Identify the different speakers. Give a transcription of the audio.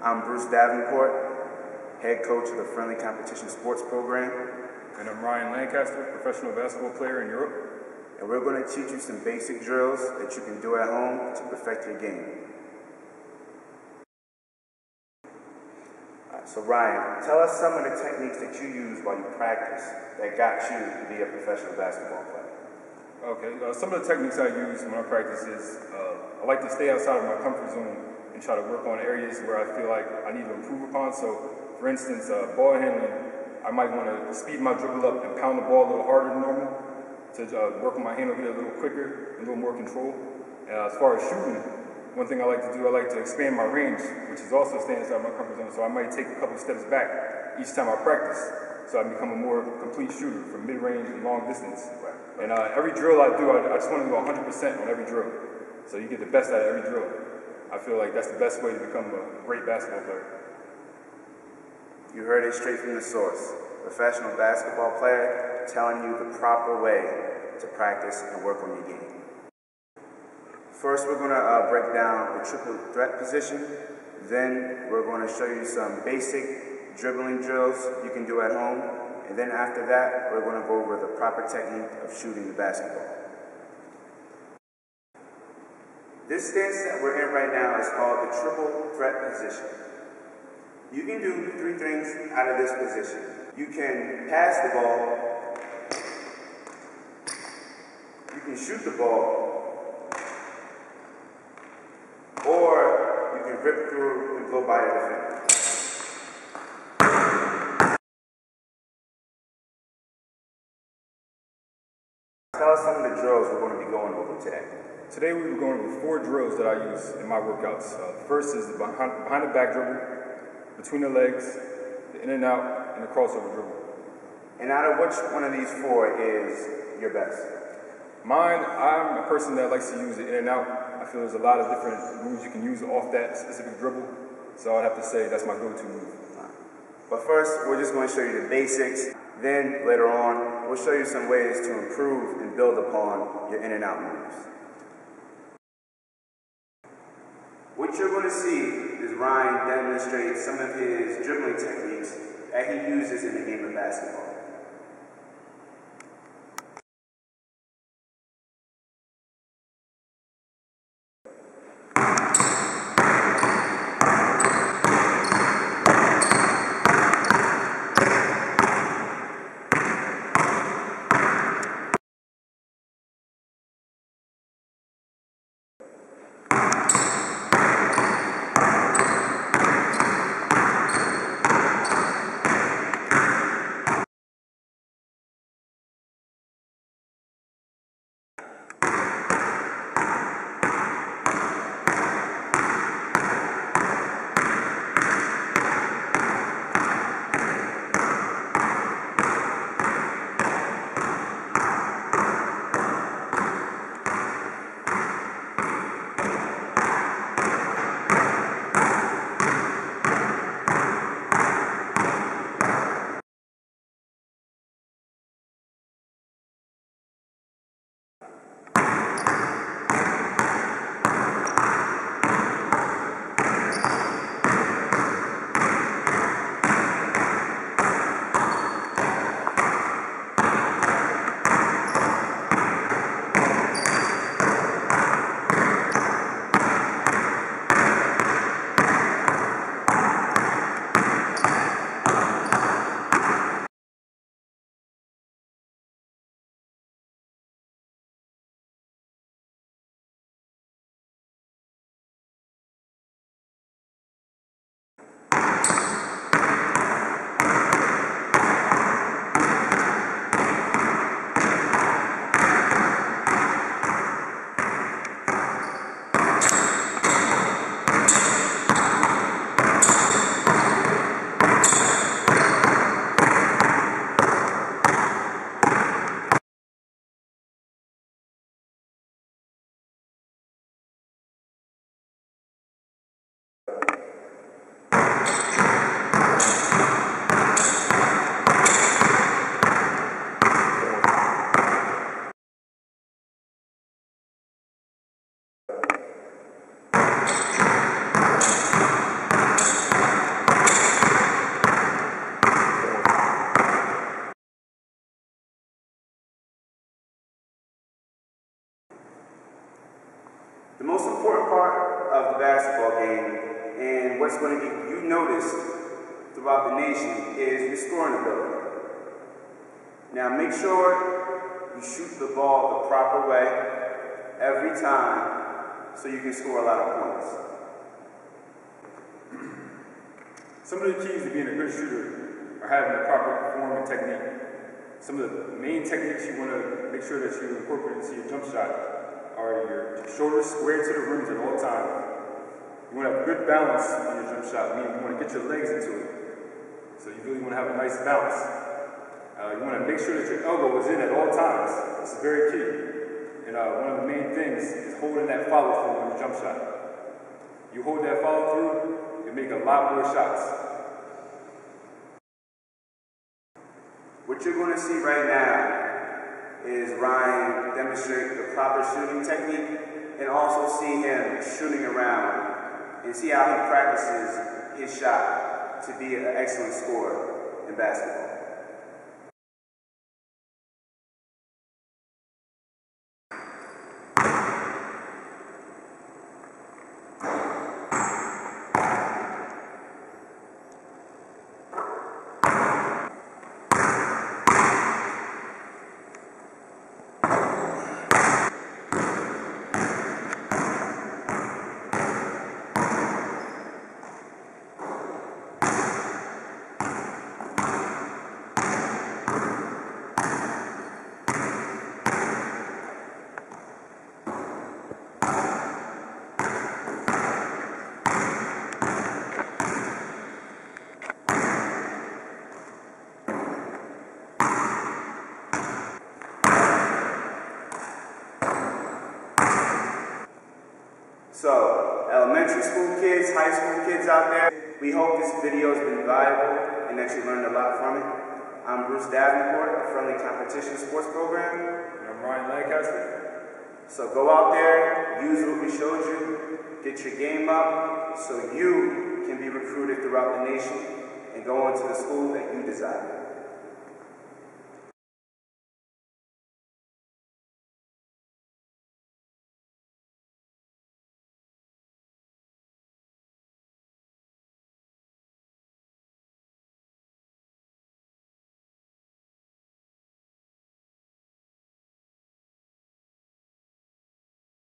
Speaker 1: I'm Bruce Davenport, head coach of the Friendly Competition Sports Program.
Speaker 2: And I'm Ryan Lancaster, professional basketball player in Europe.
Speaker 1: And we're going to teach you some basic drills that you can do at home to perfect your game. So Ryan, tell us some of the techniques that you use while you practice that got you to be a professional basketball player.
Speaker 2: Okay, some of the techniques I use when I practice is I like to stay outside of my comfort zone and try to work on areas where I feel like I need to improve upon. So, for instance, ball handling, I might want to speed my dribble up and pound the ball a little harder than normal to work on my handle, get a little quicker, a little more control. As far as shooting, one thing I like to do, I like to expand my range, which is also staying inside my comfort zone. So I might take a couple steps back each time I practice, so I become a more complete shooter from mid-range and long distance. And every drill I do, I just want to go 100% on every drill. So you get the best out of every drill. I feel like that's the best way to become a great basketball player.
Speaker 1: You heard it straight from the source. Professional basketball player telling you the proper way to practice and work on your game. First, we're going to break down the triple threat position. Then we're going to show you some basic dribbling drills you can do at home. And then after that, we're going to go over the proper technique of shooting the basketball. This stance that we're in right now is called the triple threat position. You can do three things out of this position. You can pass the ball, you can shoot the ball, or you can rip through and go by the defender. Tell us some of the drills we're going to be going over today.
Speaker 2: Today we were going over 4 drills that I use in my workouts. The first is the behind the back dribble, between the legs, the in and out, and the crossover dribble.
Speaker 1: And out of which one of these 4 is your best?
Speaker 2: Mine, I'm a person that likes to use the in and out. I feel there's a lot of different moves you can use off that specific dribble. So I'd have to say that's my go-to move.
Speaker 1: But first, we're just going to show you the basics. Then, later on, we'll show you some ways to improve and build upon your in and out moves. What you're going to see is Ryan demonstrate some of his dribbling techniques that he uses in the game of basketball. The most important part of the basketball game, and what's going to get you noticed throughout the nation, is your scoring ability. Now make sure you shoot the ball the proper way every time so you can score a lot of points.
Speaker 2: Some of the keys to being a good shooter are having the proper form and technique. Some of the main techniques you want to make sure that you incorporate into your jump shot are your shoulders square to the rims at all times. You want to have good balance on your jump shot, meaning you want to get your legs into it. So you really want to have a nice balance. You want to make sure that your elbow is in at all times. This is very key. And one of the main things is holding that follow through on your jump shot. You hold that follow through, you make a lot more shots.
Speaker 1: What you're going to see right now is Ryan demonstrate the proper shooting technique and also see him shooting around and see how he practices his shot to be an excellent scorer in basketball. So, elementary school kids, high school kids out there, we hope this video has been valuable and that you learned a lot from it. I'm Bruce Davenport of Friendly Competition Sports Program.
Speaker 2: And I'm Ryan Lancaster.
Speaker 1: So go out there, use what we showed you, get your game up so you can be recruited throughout the nation and go on to the school that you desire.